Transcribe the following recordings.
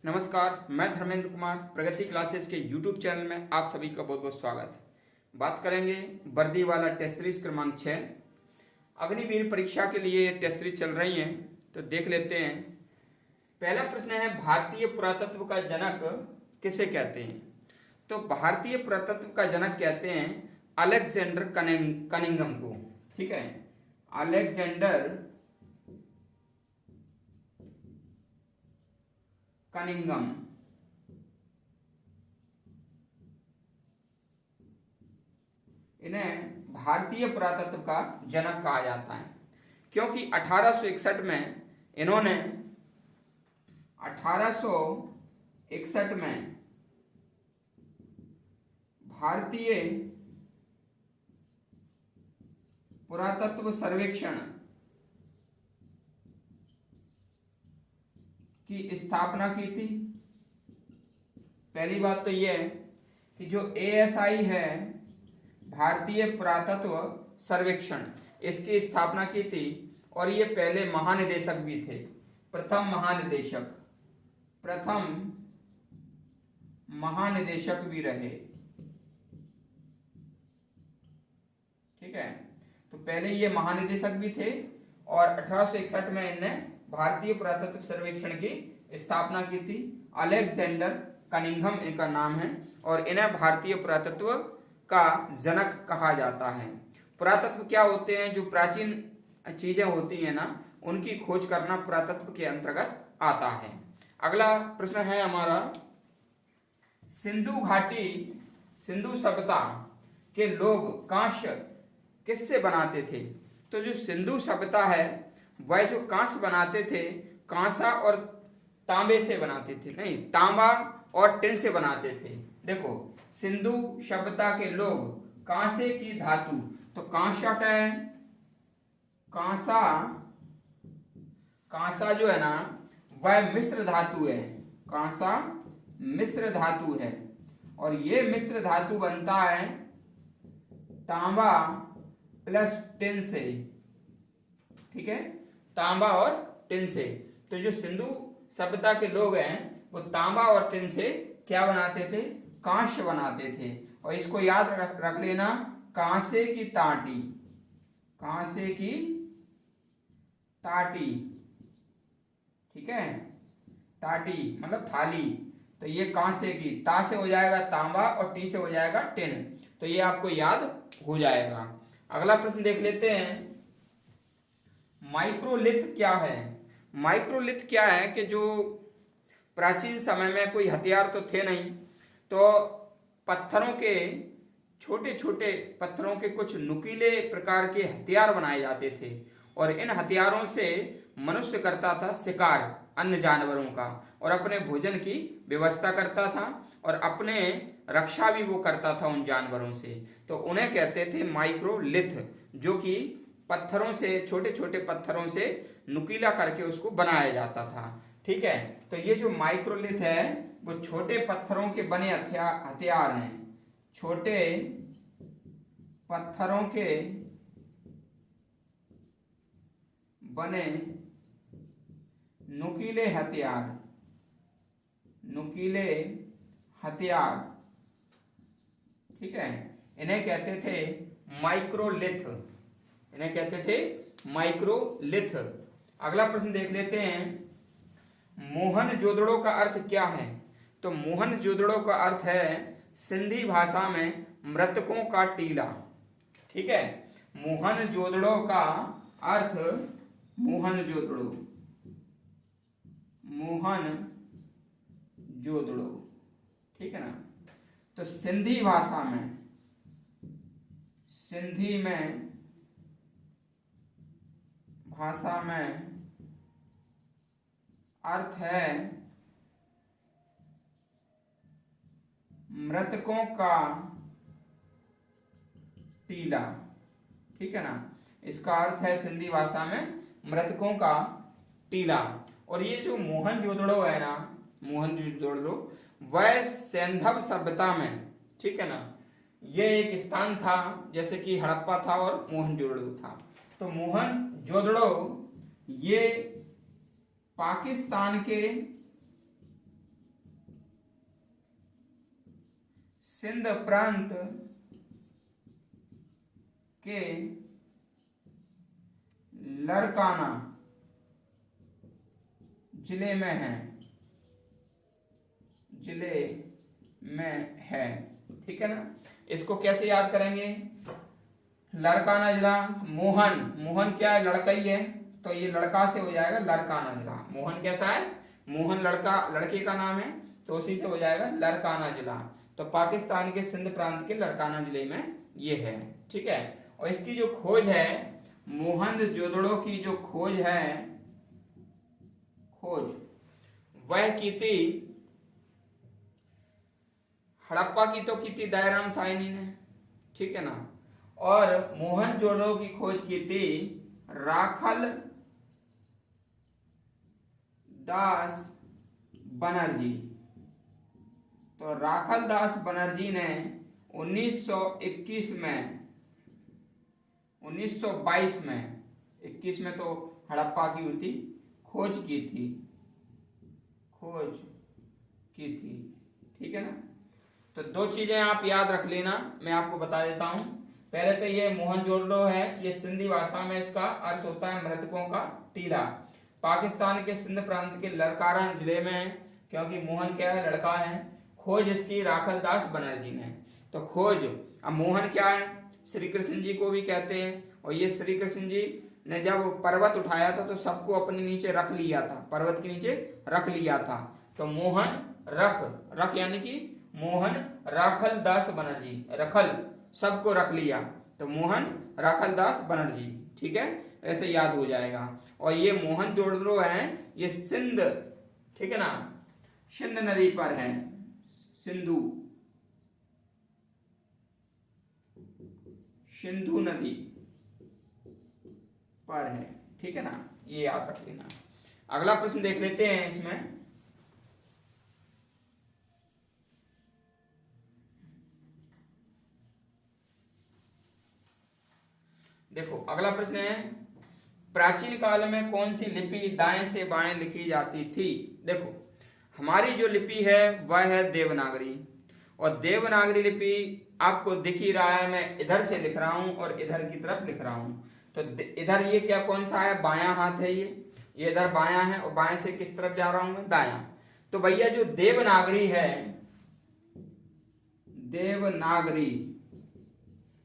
नमस्कार, मैं धर्मेंद्र कुमार प्रगति क्लासेस के YouTube चैनल में आप सभी का बहुत बहुत स्वागत है। बात करेंगे वर्दी वाला टेस्ट सीरीज क्रमांक 6। अग्निवीर परीक्षा के लिए टेस्ट सीरीज चल रही हैं, तो देख लेते हैं। पहला प्रश्न है, भारतीय पुरातत्व का जनक किसे कहते हैं? तो भारतीय पुरातत्व का जनक कहते हैं अलेक्जेंडर कनिंघम को। ठीक है, अलेक्जेंडर कनिंघम। इन्हें भारतीय पुरातत्व का जनक कहा जाता है क्योंकि 1861 में इन्होंने 1861 में भारतीय पुरातत्व सर्वेक्षण की स्थापना की थी। पहली बात तो यह है कि जो ASI है, भारतीय पुरातत्व सर्वेक्षण, इसकी स्थापना की थी और ये पहले महानिदेशक भी थे, प्रथम महानिदेशक भी रहे। ठीक है, तो पहले ये महानिदेशक भी थे और 1861 में इन्होंने भारतीय पुरातत्व सर्वेक्षण की स्थापना की थी। अलेक्जेंडर कनिंघम इनका नाम है और इन्हें भारतीय पुरातत्व का जनक कहा जाता है। पुरातत्व क्या होते हैं? जो प्राचीन चीजें होती हैं ना, उनकी खोज करना पुरातत्व के अंतर्गत आता है। अगला प्रश्न है हमारा, सिंधु घाटी, सिंधु सभ्यता के लोग कांस्य किससे बनाते थे? तो जो सिंधु सभ्यता है वह जो कांस्य बनाते थे, कांसा और तांबे से बनाते थे, नहीं, तांबा और टिन से बनाते थे। देखो, सिंधु सभ्यता के लोग कांसे की धातु, तो कांसा क्या है? कांसा जो है ना, वह मिश्र धातु है। कांसा मिश्र धातु है और ये मिश्र धातु बनता है तांबा प्लस टिन से। ठीक है, तांबा और टिन से। तो जो सिंधु सभ्यता के लोग हैं वो तांबा और टिन से क्या बनाते थे? कांस्य बनाते थे। और इसको याद रख लेना, कांसे की ताटी, कांसे की ताटी। ठीक है, ताटी मतलब थाली, तो ये कांसे की, ता से हो जाएगा तांबा और टी से हो जाएगा टिन, तो ये आपको याद हो जाएगा। अगला प्रश्न देख लेते हैं, माइक्रोलिथ क्या है? माइक्रोलिथ क्या है कि जो प्राचीन समय में कोई हथियार तो थे नहीं, तो पत्थरों के, छोटे छोटे पत्थरों के कुछ नुकीले प्रकार के हथियार बनाए जाते थे और इन हथियारों से मनुष्य करता था शिकार अन्य जानवरों का और अपने भोजन की व्यवस्था करता था और अपने रक्षा भी वो करता था उन जानवरों से। तो उन्हें कहते थे माइक्रोलिथ, जो कि पत्थरों से, छोटे छोटे पत्थरों से नुकीला करके उसको बनाया जाता था। ठीक है, तो ये जो माइक्रोलिथ है वो छोटे पत्थरों के बने हथियार हैं, छोटे पत्थरों के बने नुकीले हथियार। ठीक है, इन्हें कहते थे माइक्रोलिथ, इन्हें कहते थे माइक्रोलिथ। अगला प्रश्न देख लेते हैं, मोहनजोदड़ो का अर्थ क्या है? तो मोहनजोदड़ो का अर्थ है सिंधी भाषा में मृतकों का टीला। ठीक है, मोहनजोदड़ो का अर्थ, मोहनजोदड़ो, ठीक है ना, तो सिंधी भाषा में, सिंधी में भाषा में अर्थ है मृतकों का टीला। ठीक है ना, इसका अर्थ है सिंधी भाषा में मृतकों का टीला। और ये जो मोहनजोदड़ो है ना, मोहनजोदड़ो, वह सिंधव सभ्यता में, ठीक है ना, ये एक स्थान था जैसे कि हड़प्पा था और मोहनजोदड़ो था। तो मोहनजोदड़ो ये पाकिस्तान के सिंध प्रांत के लड़काना जिले में है, जिले में है। ठीक है ना। इसको कैसे याद करेंगे? लड़काना जिला, मोहन, मोहन क्या है? लड़का ही है, तो ये लड़का से हो जाएगा लड़काना जिला। मोहन कैसा है? मोहन लड़का, लड़के का नाम है, तो उसी से हो जाएगा लड़काना जिला। तो पाकिस्तान के सिंध प्रांत के लड़काना जिले में ये है। ठीक है। और इसकी जो खोज है, मोहनजोदड़ो की जो खोज है, खोज वह की थी, हड़प्पा की तो की थी दयाराम साहनी ने। ठीक है ना। और मोहनजोदड़ो की खोज की थी राखल दास बनर्जी। तो राखल दास बनर्जी ने 1921 में, 1922 में, 21 में तो हड़प्पा की हुई थी, खोज की थी, खोज की थी। ठीक है ना। तो दो चीजें आप याद रख लेना, मैं आपको बता देता हूं। पहले तो ये मोहनजोदड़ो है, ये सिंधी भाषा में इसका अर्थ होता है मृतकों का टीला। पाकिस्तान के सिंध प्रांत के लड़काना जिले में है, क्योंकि मोहन क्या है? लड़का है। खोज इसकी राखल दास बनर्जी ने। तो खोज, अब मोहन क्या है? श्री कृष्ण जी को भी कहते हैं। और ये श्री कृष्ण जी ने जब पर्वत उठाया था तो सबको अपने नीचे रख लिया था, पर्वत के नीचे रख लिया था। तो मोहन रख, रख यानी कि मोहन राखल दास बनर्जी, रखल सबको रख लिया, तो मोहन राखल दास बनर्जी। ठीक है, ऐसे याद हो जाएगा। और ये मोहनजोदड़ो है, ये सिंध, ठीक है ना, सिंध नदी पर है, सिंधु, सिंधु नदी पर है। ठीक है ना, ये याद रख लेना। अगला प्रश्न देख लेते हैं इसमें। देखो अगला प्रश्न है, प्राचीन काल में कौन सी लिपि दाएं से बाएं लिखी जाती थी? देखो हमारी जो लिपि है वह है देवनागरी, और देवनागरी लिपि आपको दिख ही रहा है, मैं इधर से लिख रहा हूं और इधर की तरफ लिख रहा हूं। तो इधर ये क्या कौन सा है? बायां हाथ है, ये इधर बायां है, और बाएं से किस तरफ जा रहा हूं मैं? दायां। तो भैया जो देवनागरी है, देवनागरी,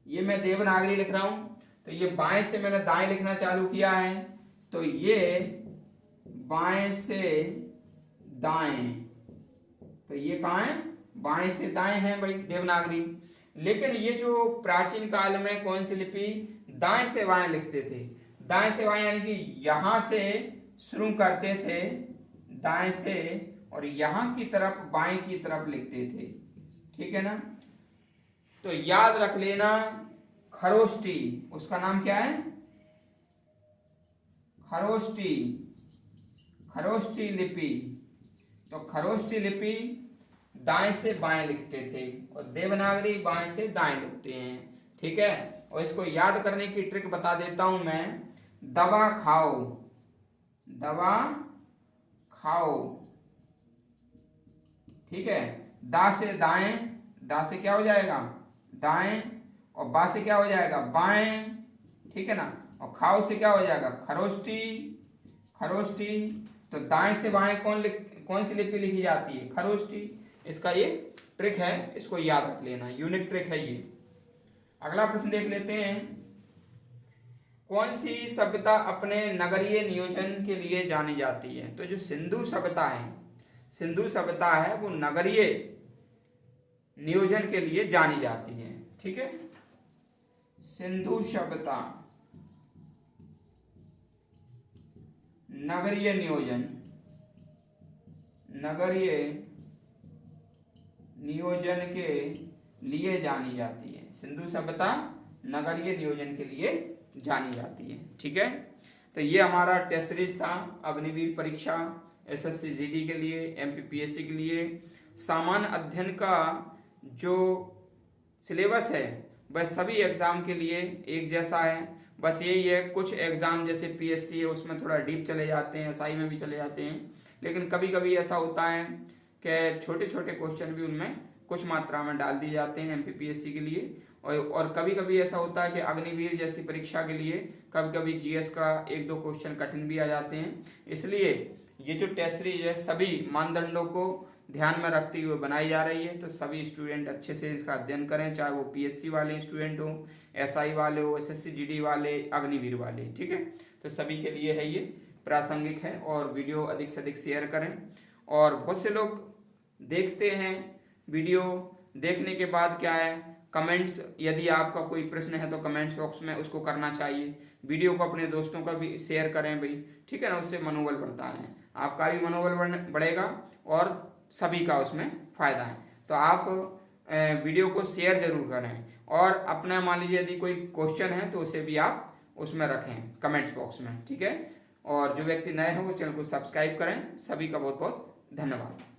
ये मैं देवनागरी लिख रहा हूं, तो ये बाएं से मैंने दाएं लिखना चालू किया है, तो ये बाएं से दाएं, तो ये कहाँ है? बाएं से दाएं है भाई देवनागरी। लेकिन ये जो प्राचीन काल में कौन सी लिपि दाएं से बाएं लिखते थे? दाएं से बाएं यानी कि यहां से शुरू करते थे, दाएं से, और यहां की तरफ बाएं की तरफ लिखते थे। ठीक है ना। तो याद रख लेना, खरोष्टी, उसका नाम क्या है? खरोष्टी, खरोष्टी लिपि। तो खरोष्टी लिपि दाएं से बाएं लिखते थे, और देवनागरी बाएं से दाएं लिखते हैं। ठीक है। और इसको याद करने की ट्रिक बता देता हूं मैं। दवा खाओ, दवा खाओ, ठीक है। दा से दाएं, दा से क्या हो जाएगा? दाएं, और बा से क्या हो जाएगा? बाएं। ठीक है ना। और खाओ से क्या हो जाएगा? खरोष्टी, खरोष्टी। तो दाएं से बाएं कौन सी लिपि लिखी जाती है? खरोष्टी। इसका ये ट्रिक है, इसको याद रख लेना, यूनिक ट्रिक है ये। अगला प्रश्न देख लेते हैं, कौन सी सभ्यता अपने नगरीय नियोजन के लिए जानी जाती है? तो जो सिंधु सभ्यता है, सिंधु सभ्यता है, वो नगरीय नियोजन के लिए जानी जाती है। ठीक है। सिंधु सभ्यता नगरीय नियोजन, नगरीय नियोजन के लिए जानी जाती है। सिंधु सभ्यता नगरीय नियोजन के लिए जानी जाती है। ठीक है। तो ये हमारा टेस्ट सीरीज था अग्निवीर परीक्षा, एसएससी जीडी के लिए, एमपीपीएससी के लिए। सामान्य अध्ययन का जो सिलेबस है वह सभी एग्जाम के लिए एक जैसा है। बस यही है, कुछ एग्जाम जैसे पीएससी है उसमें थोड़ा डीप चले जाते हैं, एसआई में भी चले जाते हैं, लेकिन कभी कभी ऐसा होता है कि छोटे छोटे क्वेश्चन भी उनमें कुछ मात्रा में डाल दिए जाते हैं एमपीपीएससी के लिए। और कभी कभी ऐसा होता है कि अग्निवीर जैसी परीक्षा के लिए कभी कभी जीएस का 1-2 क्वेश्चन कठिन भी आ जाते हैं। इसलिए ये जो टेस्ट सीरीज है सभी मानदंडों को ध्यान में रखते हुए बनाई जा रही है, तो सभी स्टूडेंट अच्छे से इसका अध्ययन करें, चाहे वो पीएससी वाले स्टूडेंट हो, एसआई वाले हो, एसएससी जीडी वाले, अग्निवीर वाले। ठीक है, तो सभी के लिए है ये प्रासंगिक है। और वीडियो अधिक से अधिक शेयर करें। और बहुत से लोग देखते हैं वीडियो, देखने के बाद क्या है कमेंट्स, यदि आपका कोई प्रश्न है तो कमेंट्स बॉक्स में उसको करना चाहिए। वीडियो को अपने दोस्तों का भी शेयर करें भाई, ठीक है ना, उससे मनोबल बढ़ता है, आपका भी मनोबल बढ़ेगा और सभी का उसमें फायदा है। तो आप वीडियो को शेयर जरूर करें। और अपना मान लीजिए यदि कोई क्वेश्चन है तो उसे भी आप उसमें रखें कमेंट्स बॉक्स में, ठीक है। और जो व्यक्ति नए हैं वो चैनल को सब्सक्राइब करें। सभी का बहुत बहुत धन्यवाद।